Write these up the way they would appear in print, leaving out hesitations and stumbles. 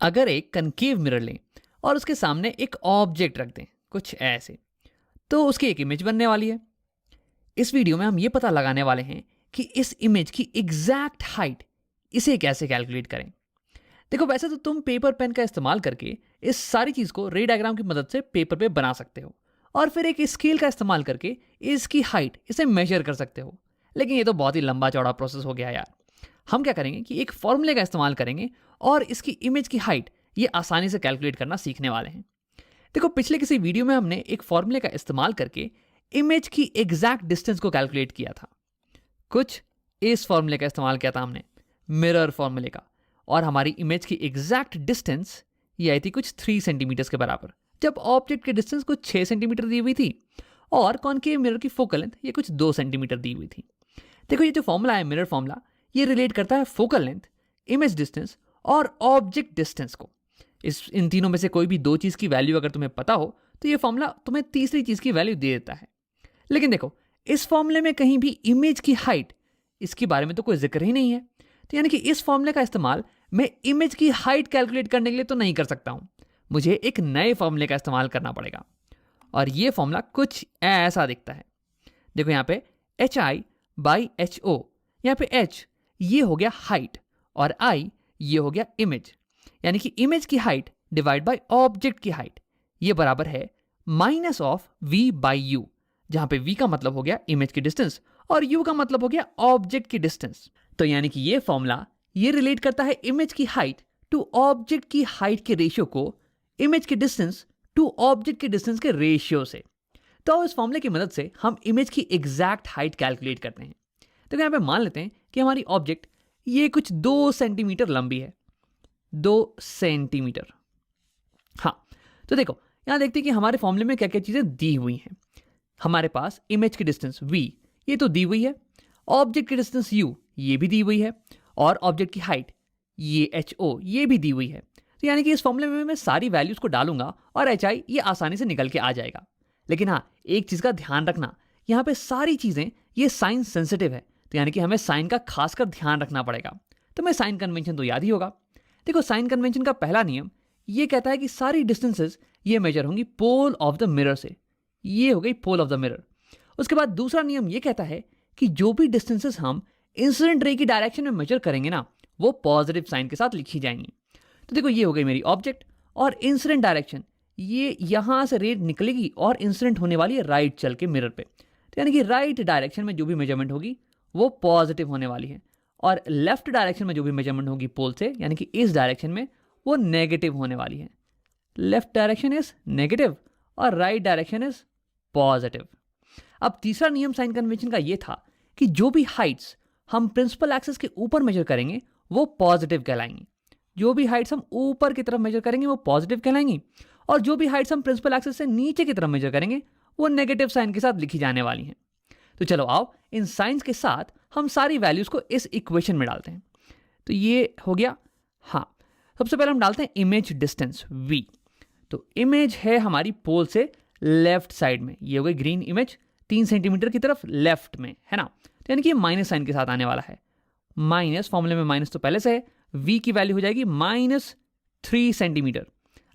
अगर एक concave mirror लें और उसके सामने एक ऑब्जेक्ट रख दें कुछ ऐसे, तो उसकी एक इमेज बनने वाली है। इस वीडियो में हम ये पता लगाने वाले हैं कि इस इमेज की एग्जैक्ट हाइट इसे कैसे कैलकुलेट करें। देखो, वैसे तो तुम पेपर पेन का इस्तेमाल करके इस सारी चीज़ को रे डायग्राम की मदद से पेपर पे बना सकते हो और फिर एक स्केल का इस्तेमाल करके इसकी हाइट इसे मेजर कर सकते हो। लेकिन ये तो बहुत ही लंबा चौड़ा प्रोसेस हो गया यार। हम क्या करेंगे कि एक फॉर्मूले का इस्तेमाल करेंगे और इसकी इमेज की हाइट ये आसानी से कैलकुलेट करना सीखने वाले हैं। देखो, पिछले किसी वीडियो में हमने एक फॉर्मूले का इस्तेमाल करके इमेज की एग्जैक्ट डिस्टेंस को कैलकुलेट किया था। कुछ इस फॉर्मूले का इस्तेमाल किया था हमने, मिरर फॉर्मूले का, और हमारी इमेज की एग्जैक्ट डिस्टेंस ये आई थी कुछ 3 सेंटीमीटर के बराबर, जब ऑब्जेक्ट की डिस्टेंस कुछ 6 सेंटीमीटर दी हुई थी और कॉनकेव मिरर की फोकल लेंथ ये कुछ 2 सेंटीमीटर दी हुई थी। देखो, ये जो फॉर्मूला है मिरर फॉर्मूला, ये रिलेट करता है फोकल लेंथ, इमेज डिस्टेंस और ऑब्जेक्ट डिस्टेंस को। इन तीनों में से कोई भी दो चीज़ की वैल्यू अगर तुम्हें पता हो तो ये फॉर्मूला तुम्हें तीसरी चीज़ की वैल्यू दे देता है। लेकिन देखो, इस फॉर्मूले में कहीं भी इमेज की हाइट इसके बारे में तो कोई जिक्र ही नहीं है। तो यानी कि इस फॉर्मूले का इस्तेमाल मैं इमेज की हाइट कैलकुलेट करने के लिए तो नहीं कर सकता हूं, मुझे एक नए फॉर्मूले का इस्तेमाल करना पड़ेगा। और ये फॉर्मूला कुछ ऐसा दिखता है। देखो यहाँ पे HI/HO, यहाँ पे H ये हो गया हाइट और I ये हो गया इमेज। यानी कि इमेज की हाइट डिवाइड बाय ऑब्जेक्ट की हाइट ये बराबर है -V/U, जहां पे V का मतलब हो गया इमेज की डिस्टेंस और U का मतलब हो गया ऑब्जेक्ट की डिस्टेंस। तो यानी कि ये फॉर्मूला ये रिलेट करता है इमेज की हाइट टू ऑब्जेक्ट की हाइट के रेशियो को इमेज की डिस्टेंस टू ऑब्जेक्ट की डिस्टेंस के रेशियो से। तो इस फॉर्मूले की मदद से हम इमेज की एग्जैक्ट हाइट कैलकुलेट करते हैं। तो यहाँ पे मान लेते हैं कि हमारी ऑब्जेक्ट ये कुछ 2 सेंटीमीटर लंबी है, 2 सेंटीमीटर। हाँ, तो देखो यहाँ देखते हैं कि हमारे फॉर्मूले में क्या क्या चीज़ें दी हुई हैं। हमारे पास इमेज की डिस्टेंस V ये तो दी हुई है, ऑब्जेक्ट की डिस्टेंस U ये भी दी हुई है और ऑब्जेक्ट की हाइट ये HO ये भी दी हुई है। तो यानी कि इस फॉर्मूले में मैं सारी वैल्यूज को डालूंगा और HI ये आसानी से निकल के आ जाएगा। लेकिन हाँ, एक चीज़ का ध्यान रखना, यहाँ पे सारी चीज़ें ये साइन सेंसिटिव है, तो यानी कि हमें साइन का खासकर ध्यान रखना पड़ेगा। तो मैं साइन कन्वेंशन तो याद ही होगा। देखो, साइन कन्वेंशन का पहला नियम ये कहता है कि सारी डिस्टेंसेस ये मेजर होंगी पोल ऑफ द मिरर से। ये हो गई पोल ऑफ द मिरर। उसके बाद दूसरा नियम ये कहता है कि जो भी डिस्टेंसेस हम इंसिडेंट रे की डायरेक्शन में मेजर करेंगे ना, वो पॉजिटिव साइन के साथ लिखी जाएंगी। तो देखो, ये हो गई मेरी ऑब्जेक्ट और इंसिडेंट डायरेक्शन, ये यहां से रे निकलेगी और इंसिडेंट होने वाली है राइट चल के मिरर पे। तो यानी कि राइट डायरेक्शन में जो भी मेजरमेंट होगी वो पॉजिटिव होने वाली है और लेफ्ट डायरेक्शन में जो भी मेजरमेंट होगी पोल से, यानी कि इस डायरेक्शन में, वो नेगेटिव होने वाली है। लेफ्ट डायरेक्शन इज नेगेटिव और राइट डायरेक्शन इज पॉजिटिव। अब तीसरा नियम साइन कन्वेंशन का ये था कि जो भी हाइट्स हम प्रिंसिपल एक्सिस के ऊपर मेजर करेंगे वो पॉजिटिव कहलाएंगी, जो भी हाइट्स हम ऊपर की तरफ मेजर करेंगे वो पॉजिटिव कहलाएंगी, और जो भी हाइट्स हम प्रिंसिपल एक्सिस से नीचे की तरफ मेजर करेंगे वो नेगेटिव साइन के साथ लिखी जाने वाली हैं। तो चलो आओ इन साइंस के साथ हम सारी वैल्यूज को इस इक्वेशन में डालते हैं। तो ये हो गया। हाँ, सबसे पहले हम डालते हैं इमेज डिस्टेंस V। तो इमेज है हमारी पोल से लेफ्ट साइड में, ये हो गई ग्रीन इमेज 3 सेंटीमीटर की तरफ लेफ्ट में, है ना। तो यानी कि माइनस साइन के साथ आने वाला है। माइनस, फॉर्मूले में माइनस तो पहले से है, V की वैल्यू हो जाएगी -3 सेंटीमीटर।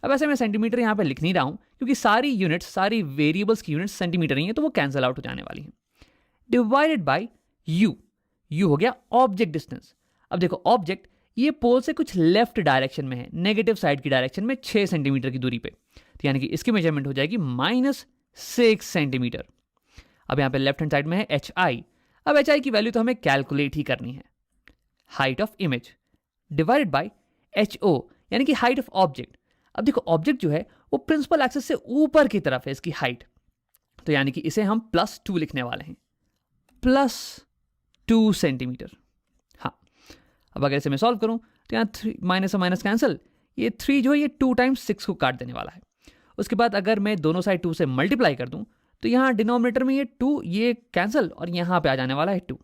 अब ऐसे मैं सेंटीमीटर यहाँ पे लिख नहीं रहा हूँ क्योंकि सारी यूनिट्स, सारी वेरिएबल्स की यूनिट्स सेंटीमीटर ही है, तो वो कैंसिल आउट हो जाने वाली हैं। डिवाइडेड बाय U, U हो गया ऑब्जेक्ट डिस्टेंस। अब देखो, ऑब्जेक्ट ये पोल से कुछ लेफ्ट डायरेक्शन में है, नेगेटिव साइड की डायरेक्शन में 6 सेंटीमीटर की दूरी पे। तो यानी कि इसकी मेजरमेंट हो जाएगी -6 सेंटीमीटर। अब यहाँ पे लेफ्ट हैंड साइड में है HI। अब HI की वैल्यू तो हमें कैलकुलेट ही करनी है। Height of image divided by HO, यानी कि हाइट ऑफ ऑब्जेक्ट। अब देखो, ऑब्जेक्ट जो है वो प्रिंसिपल एक्सिस से ऊपर की तरफ है इसकी हाइट, तो यानी कि इसे हम +2 लिखने वाले हैं, +2 सेंटीमीटर। हाँ, अब अगर इसे मैं सॉल्व करूं तो यहाँ 3 माइनस और माइनस कैंसिल, ये 3 जो है ये 2 टाइम्स 6 को काट देने वाला है। उसके बाद अगर मैं दोनों साइड 2 से मल्टीप्लाई कर दूं तो यहाँ डिनोमिनेटर में ये 2 ये कैंसिल और यहाँ पे आ जाने वाला है 2।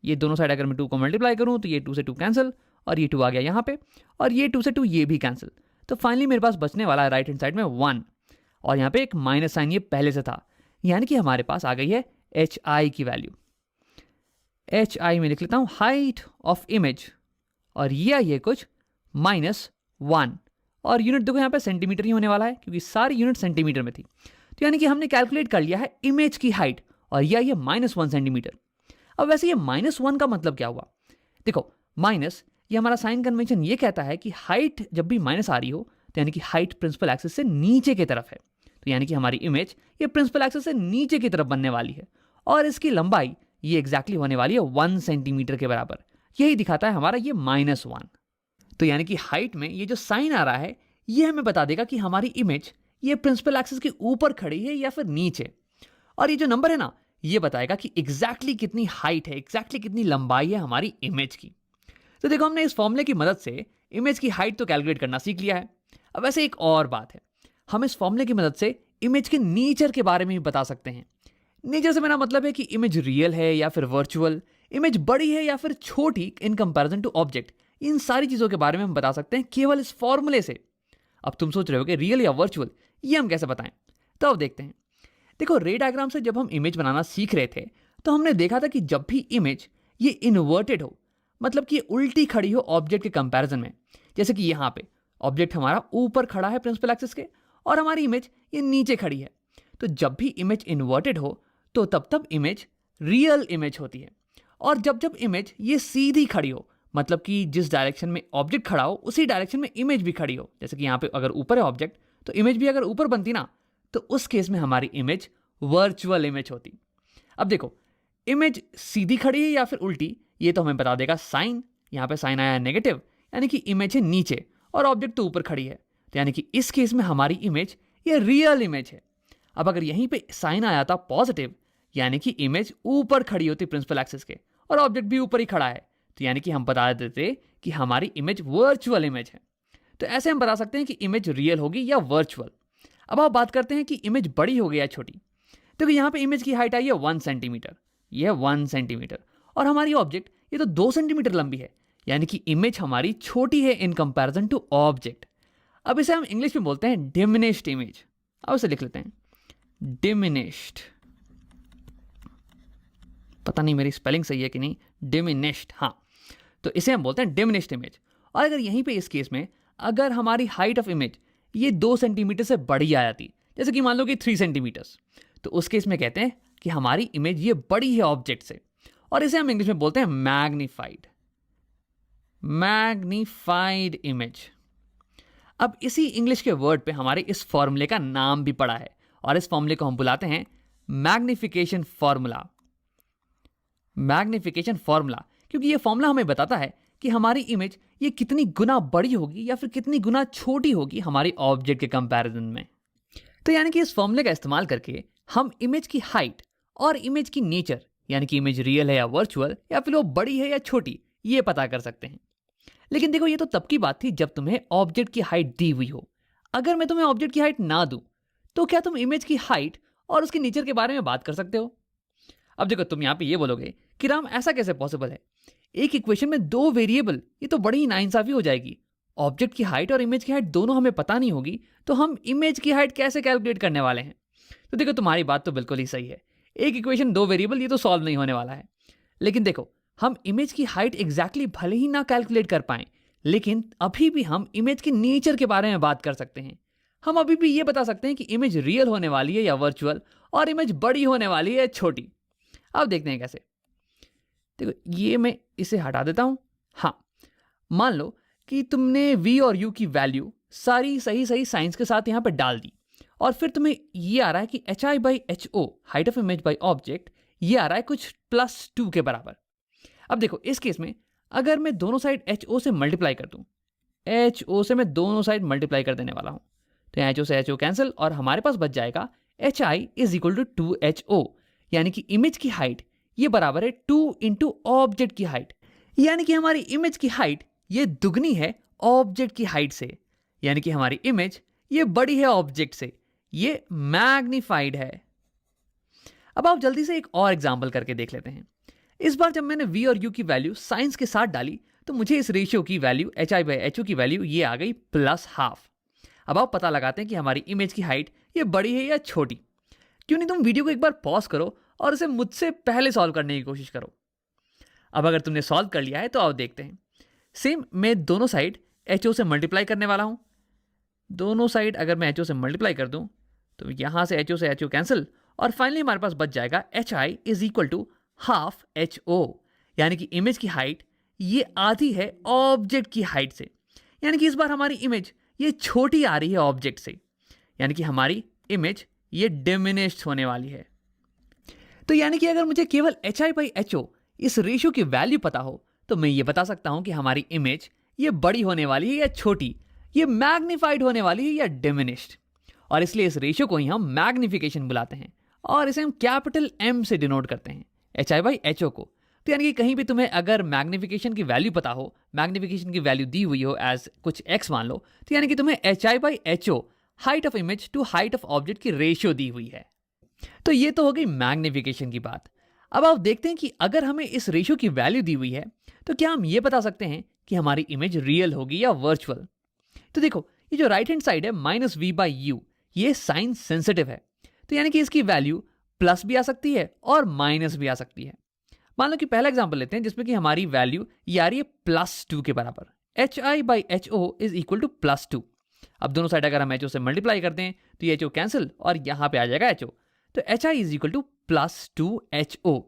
ये दोनों साइड अगर मैं 2 को मल्टीप्लाई करूं तो ये 2 से 2 कैंसिल और ये 2 आ गया यहाँ पे, और ये 2 से 2 ये भी कैंसिल। तो फाइनली मेरे पास बचने वाला है राइट हैंड साइड में 1, और यहाँ पे एक माइनस साइन ये पहले से था, यानी कि हमारे पास आ गई है HI की वैल्यू। HI में लिख लेता हूँ हाइट ऑफ इमेज, और ये कुछ -1 और यूनिट देखो यहाँ पे सेंटीमीटर ही होने वाला है क्योंकि सारी यूनिट सेंटीमीटर में थी। तो यानी कि हमने कैलकुलेट कर लिया है इमेज की हाइट और ये -1 सेंटीमीटर। अब वैसे ये -1 का मतलब क्या हुआ? देखो माइनस, ये हमारा साइन कन्वेंशन ये कहता है कि हाइट जब भी माइनस आ रही हो तो यानी कि हाइट प्रिंसिपल एक्सिस से नीचे की तरफ है। तो यानी कि हमारी इमेज ये प्रिंसिपल एक्सिस से नीचे की तरफ बनने वाली है और इसकी लंबाई ये एग्जैक्टली होने वाली है 1 सेंटीमीटर के बराबर। यही दिखाता है हमारा ये -1। तो यानी कि हाइट में ये जो साइन आ रहा है ये हमें बता देगा कि हमारी इमेज ये प्रिंसिपल एक्सिस के ऊपर खड़ी है या फिर नीचे। और ये जो नंबर है ना ये बताएगा कि एग्जैक्टली कितनी हाइट है, एग्जैक्टली कितनी लंबाई है हमारी इमेज की। तो देखो हमने इस फॉर्मूले की मदद से इमेज की हाइट तो कैलकुलेट करना सीख लिया है। अब वैसे एक और बात है, हम इस फॉर्मूले की मदद से इमेज के नेचर के बारे में भी बता सकते हैं। नेचर से मेरा मतलब है कि इमेज रियल है या फिर वर्चुअल, इमेज बड़ी है या फिर छोटी इन कंपैरिजन टू ऑब्जेक्ट। इन सारी चीजों के बारे में हम बता सकते हैं केवल इस फॉर्मूले से। अब तुम सोच रहे हो कि रियल या वर्चुअल ये हम कैसे बताएं? तो अब देखते हैं। देखो रे डायग्राम से जब हम इमेज बनाना सीख रहे थे तो हमने देखा था कि जब भी इमेज ये इन्वर्टेड हो, मतलब कि ये उल्टी खड़ी हो ऑब्जेक्ट के कंपैरिजन में, जैसे कि यहाँ पे ऑब्जेक्ट हमारा ऊपर खड़ा है प्रिंसिपल एक्सिस के और हमारी इमेज ये नीचे खड़ी है, तो जब भी इमेज इन्वर्टेड हो तो तब इमेज रियल इमेज होती है। और जब इमेज ये सीधी खड़ी हो, मतलब कि जिस डायरेक्शन में ऑब्जेक्ट खड़ा हो उसी डायरेक्शन में इमेज भी खड़ी हो, जैसे कि यहाँ पे अगर ऊपर है ऑब्जेक्ट तो इमेज भी अगर ऊपर बनती ना तो उस केस में हमारी इमेज वर्चुअल इमेज होती। अब देखो इमेज सीधी खड़ी है या फिर उल्टी ये तो हमें बता देगा साइन। यहाँ पे साइन आया है नेगेटिव, यानी कि इमेज है नीचे और ऑब्जेक्ट तो ऊपर खड़ी है, तो यानी कि इस केस में हमारी इमेज ये रियल इमेज है। अब अगर यहीं पे साइन आया था पॉजिटिव, यानी कि इमेज ऊपर खड़ी होती प्रिंसिपल एक्सिस के और ऑब्जेक्ट भी ऊपर ही खड़ा है, तो यानी कि हम बता देते कि हमारी इमेज वर्चुअल इमेज है। तो ऐसे हम बता सकते हैं कि इमेज रियल होगी या वर्चुअल। अब आप बात करते हैं कि इमेज बड़ी हो गई या छोटी। तो यहाँ पे इमेज की हाइट आई है 1 सेंटीमीटर, ये 1 सेंटीमीटर और हमारी ऑब्जेक्ट ये तो 2 सेंटीमीटर लंबी है, यानी कि इमेज हमारी छोटी है इन कंपैरिजन टू ऑब्जेक्ट। अब इसे हम इंग्लिश में बोलते हैं डिमिनिश्ड इमेज। अब इसे लिख लेते हैं डिमिनिश्ड। पता नहीं मेरी स्पेलिंग सही है कि नहीं, डिमिनिश्ड, हाँ। तो इसे हम बोलते हैं डिमिनिश्ड इमेज। और अगर यहीं पे इस केस में अगर हमारी हाइट ऑफ इमेज ये 2 सेंटीमीटर से बड़ी आ जाती, जैसे कि मान लो कि 3 सेंटीमीटर्स, तो उस केस में कहते हैं कि हमारी इमेज ये बड़ी है ऑब्जेक्ट से, और इसे हम इंग्लिश में बोलते हैं मैग्नीफाइड इमेज। अब इसी इंग्लिश के वर्ड पे हमारे इस फॉर्मूले का नाम भी पड़ा है और इस फॉर्मूले को हम बुलाते हैं मैग्निफिकेशन फॉर्मूला। मैग्निफिकेशन फॉर्मूला क्योंकि ये फॉर्मूला हमें बताता है कि हमारी इमेज ये कितनी गुना बड़ी होगी या फिर कितनी गुना छोटी होगी हमारी ऑब्जेक्ट के कंपैरिजन में। तो यानी कि इस फॉर्मूले का इस्तेमाल करके हम इमेज की हाइट और इमेज की नेचर, यानी कि इमेज रियल है या वर्चुअल या फिर वो बड़ी है या छोटी, ये पता कर सकते हैं। लेकिन देखो ये तो तब की बात थी जब तुम्हें ऑब्जेक्ट की हाइट दी हुई हो। अगर मैं तुम्हें ऑब्जेक्ट की हाइट ना दूं तो क्या तुम इमेज की हाइट और उसके नेचर के बारे में बात कर सकते हो? अब देखो तुम यहाँ पे ये बोलोगे कि राम ऐसा कैसे पॉसिबल है, एक इक्वेशन में 2 वेरिएबल, ये तो बड़ी ही नाइंसाफी हो जाएगी। ऑब्जेक्ट की हाइट और इमेज की हाइट दोनों हमें पता नहीं होगी तो हम इमेज की हाइट कैसे कैलकुलेट करने वाले हैं? तो देखो तुम्हारी बात तो बिल्कुल ही सही है, एक इक्वेशन 2 वेरिएबल ये तो सॉल्व नहीं होने वाला है। लेकिन देखो हम इमेज की हाइट एग्जैक्टली भले ही ना कैलकुलेट कर पाए, लेकिन अभी भी हम इमेज के नेचर के बारे में बात कर सकते हैं। हम अभी भी ये बता सकते हैं कि इमेज रियल होने वाली है या वर्चुअल, और इमेज बड़ी होने वाली है या छोटी। अब देखते हैं कैसे। देखो ये मैं इसे हटा देता हूं। हाँ, मान लो कि तुमने v और u की वैल्यू सारी सही साइंस के साथ यहां पर डाल दी और फिर तुम्हें ये आ रहा है कि hi/ho height of image by object ये आ रहा है कुछ +2 के बराबर। अब देखो इस केस में अगर मैं दोनों साइड ho से मल्टीप्लाई कर दूं, ho से मैं दोनों साइड मल्टीप्लाई कर देने वाला हूं, तो ho से ho कैंसिल और हमारे पास बच जाएगा hi = 2ho, यानी कि इमेज की हाइट ये बराबर है 2 × ऑब्जेक्ट की हाइट, यानी कि हमारी इमेज की हाइट ये दुगनी है ऑब्जेक्ट की हाइट से, यानी कि हमारी इमेज ये बड़ी है ऑब्जेक्ट से, ये मैग्नीफाइड है। अब आप जल्दी से एक और एग्जांपल करके देख लेते हैं। इस बार जब मैंने v और u की वैल्यू साइंस के साथ डाली तो मुझे इस रेशियो की वैल्यू hi/ho की वैल्यू ये आ गई +½ अब आप पता लगाते हैं कि हमारी इमेज की हाइट ये बड़ी है या छोटी। क्यों नहीं तुम वीडियो को एक बार पॉज करो और इसे मुझसे पहले सॉल्व करने की कोशिश करो। अब अगर तुमने सॉल्व कर लिया है तो आओ देखते हैं। सेम मैं दोनों साइड ho से मल्टीप्लाई करने वाला हूं, दोनों साइड अगर मैं HO से मल्टीप्लाई कर दूं तो यहां से HO से HO कैंसिल, और फाइनली हमारे पास बच जाएगा HI is equal to half HO, यानी कि इमेज की हाइट ये आधी है ऑब्जेक्ट की हाइट से। यानी कि इस बार हमारी इमेज ये छोटी आ रही है ऑब्जेक्ट से, यानी कि हमारी इमेज ये डिमिनिश्ड होने वाली है। तो यानी कि अगर मुझे केवल HI/HO इस रेशियो की वैल्यू पता हो तो मैं ये बता सकता हूं कि हमारी इमेज ये बड़ी होने वाली है या छोटी, ये मैग्नीफाइड होने वाली है या डिमिनिश्ड। और इसलिए इस रेशियो को ही हम मैग्निफिकेशन बुलाते हैं और इसे हम कैपिटल M से डिनोट करते हैं, HI/HO को। तो यानी कि कहीं भी तुम्हें अगर मैग्निफिकेशन की वैल्यू पता हो, मैग्निफिकेशन की वैल्यू दी हुई हो एज कुछ x मान लो, तो यानी कि तुम्हें HI/HO height of image to height of object की रेशियो दी हुई है। तो ये तो हो गई मैग्निफिकेशन की बात। अब आप देखते हैं कि अगर हमें इस रेशियो की वैल्यू दी हुई है तो क्या हम ये बता सकते हैं कि हमारी इमेज रियल होगी या वर्चुअल। तो देखो, ये जो राइट हैंड साइड है -v/u, ये साइन सेंसिटिव है, तो यानी कि इसकी वैल्यू प्लस भी आ सकती है और माइनस भी आ सकती है। मान लो कि पहला एग्जांपल लेते हैं जिसमें कि हमारी वैल्यू ये आ रही है +2 के बराबर, HI/HO इज इक्वल टू +2। अब दोनों साइड अगर हम HO से मल्टीप्लाई करते हैं तो ये HO कैंसिल और यहां पे आ जाएगा HO, तो HI is equal to +2HO।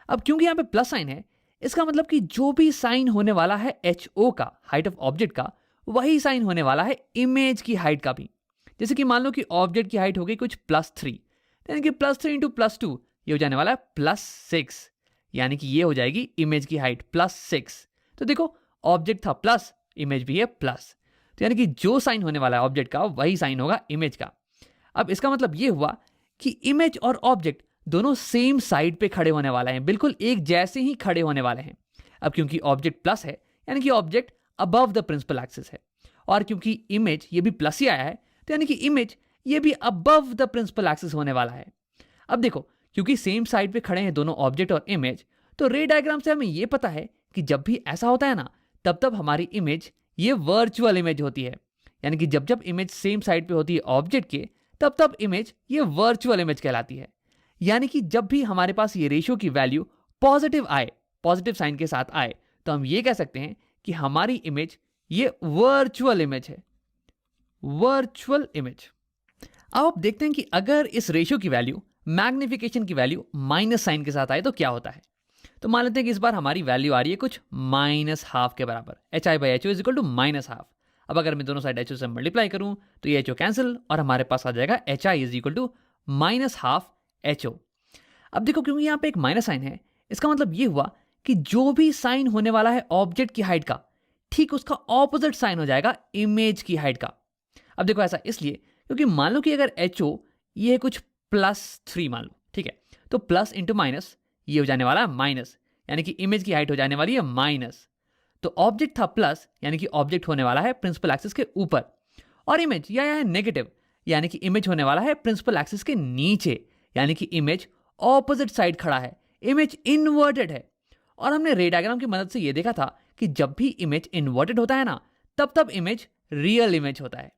अब क्योंकि यहाँ पे प्लस साइन है, इसका मतलब कि जो भी साइन होने वाला है HO का, हाइट ऑफ ऑब्जेक्ट का, वही साइन होने वाला है इमेज की हाइट का भी। जैसे कि मान लो कि ऑब्जेक्ट की हाइट हो गई कुछ +3, यानी कि +3 इंटू +2 ये हो जाने वाला है +6, यानी कि ये हो जाएगी इमेज की हाइट +6। तो देखो, ऑब्जेक्ट था प्लस, इमेज भी है प्लस, तो यानी कि जो साइन होने वाला है ऑब्जेक्ट का वही साइन होगा इमेज का। अब इसका मतलब ये हुआ कि इमेज और ऑब्जेक्ट दोनों सेम साइड पे खड़े होने वाले हैं, बिल्कुल एक जैसे ही खड़े होने वाले हैं। अब क्योंकि ऑब्जेक्ट प्लस है, यानी कि object above the principal axis है, और क्योंकि इमेज ये भी प्लस ही आया है, तो यानी कि इमेज ये भी अबव द प्रिंसिपल एक्सिस होने वाला है। अब देखो, क्योंकि सेम साइड पे खड़े हैं दोनों ऑब्जेक्ट और इमेज, तो रे डायग्राम से हमें ये पता है कि जब भी ऐसा होता है ना, तब तब हमारी इमेज ये वर्चुअल इमेज होती है। यानी कि जब जब इमेज सेम साइड पे होती है ऑब्जेक्ट के, तब तब इमेज ये वर्चुअल इमेज कहलाती है। यानी कि जब भी हमारे पास ये रेशियो की वैल्यू पॉजिटिव आए, पॉजिटिव साइन के साथ आए, तो हम ये कह सकते हैं कि हमारी इमेज ये वर्चुअल इमेज है, वर्चुअल इमेज। अब आप देखते हैं कि अगर इस रेशियो की वैल्यू, मैग्निफिकेशन की वैल्यू माइनस साइन के साथ आए तो क्या होता है। तो मान लेते हैं कि इस बार हमारी वैल्यू आ रही है कुछ -1/2 के बराबर, HI/HO इज इक्वल टू -1/2। अब अगर मैं दोनों साइड HO से मल्टीप्लाई करूं तो ये HO कैंसिल और हमारे पास आ जाएगा HI is equal to -1/2HO। अब देखो, क्योंकि यहाँ पे एक माइनस साइन है, इसका मतलब ये हुआ कि जो भी साइन होने वाला है ऑब्जेक्ट की हाइट का, ठीक उसका ऑपोजिट साइन हो जाएगा इमेज की हाइट का। अब देखो, ऐसा इसलिए क्योंकि मान लो कि अगर HO ये है कुछ +3 मान लो, ठीक है, तो प्लस इंटू माइनस ये हो जाने वाला है माइनस, यानी कि इमेज की हाइट हो जाने वाली है माइनस। तो ऑब्जेक्ट था प्लस, यानी कि ऑब्जेक्ट होने वाला है प्रिंसिपल एक्सिस के ऊपर, और इमेज या है नेगेटिव, यानी कि इमेज होने वाला है प्रिंसिपल एक्सिस के नीचे, यानी कि इमेज ऑपोजिट साइड खड़ा है, इमेज इनवर्टेड है। और हमने रे डायग्राम की मदद से ये देखा था कि जब भी इमेज इनवर्टेड होता है ना, तब तब इमेज रियल इमेज होता है।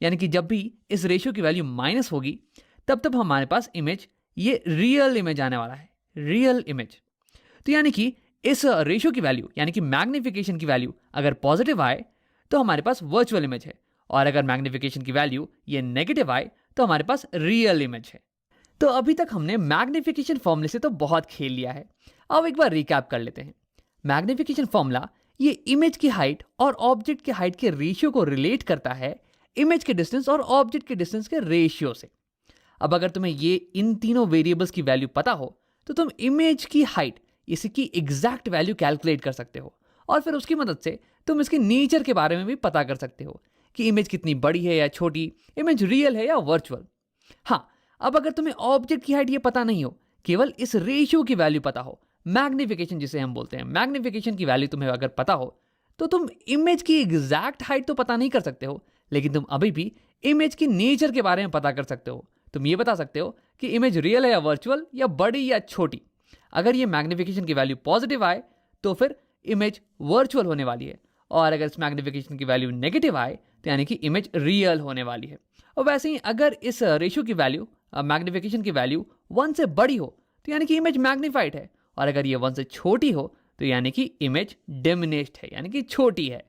यानी कि जब भी इस रेशियो की वैल्यू माइनस होगी, तब तब हमारे पास इमेज ये रियल इमेज आने वाला है, रियल इमेज। तो यानी कि इस रेशियो की वैल्यू, यानी कि मैग्निफिकेशन की वैल्यू अगर पॉजिटिव आए तो हमारे पास वर्चुअल इमेज है, और अगर मैग्निफिकेशन की वैल्यू ये नेगेटिव आए तो हमारे पास रियल इमेज है। तो अभी तक हमने मैग्निफिकेशन फॉर्मूले से तो बहुत खेल लिया है, अब एक बार रिकैप कर लेते हैं। मैग्निफिकेशन फॉर्मूला ये इमेज की हाइट और ऑब्जेक्ट की हाइट के रेशियो को रिलेट करता है इमेज के डिस्टेंस और ऑब्जेक्ट के डिस्टेंस के रेशियो से। अब अगर तुम्हें ये इन तीनों वेरिएबल्स की वैल्यू पता हो तो तुम इमेज की हाइट, इसकी एग्जैक्ट वैल्यू कैलकुलेट कर सकते हो, और फिर उसकी मदद से तुम इसके नेचर के बारे में भी पता कर सकते हो कि इमेज कितनी बड़ी है या छोटी, इमेज रियल है या वर्चुअल। हाँ, अब अगर तुम्हें ऑब्जेक्ट की हाइट ये पता नहीं हो, केवल इस रेशियो की वैल्यू पता हो, मैग्निफिकेशन जिसे हम बोलते हैं, मैग्निफिकेशन की वैल्यू तुम्हें अगर पता हो, तो तुम इमेज की एग्जैक्ट हाइट तो पता नहीं कर सकते हो, लेकिन तुम अभी भी इमेज की नेचर के बारे में पता कर सकते हो। तुम ये बता सकते हो कि इमेज रियल है या वर्चुअल, या बड़ी या छोटी। अगर ये मैग्निफिकेशन की वैल्यू पॉजिटिव आए तो फिर इमेज वर्चुअल होने वाली है, और अगर इस मैग्निफिकेशन की वैल्यू नेगेटिव आए तो यानी कि इमेज रियल होने वाली है। और वैसे ही अगर इस रेशियो की वैल्यू, मैग्निफिकेशन की वैल्यू 1 से बड़ी हो तो यानी कि इमेज मैग्नीफाइड है, और अगर ये 1 से छोटी हो तो यानी कि इमेज डिमिनिश्ड है, यानी कि छोटी है।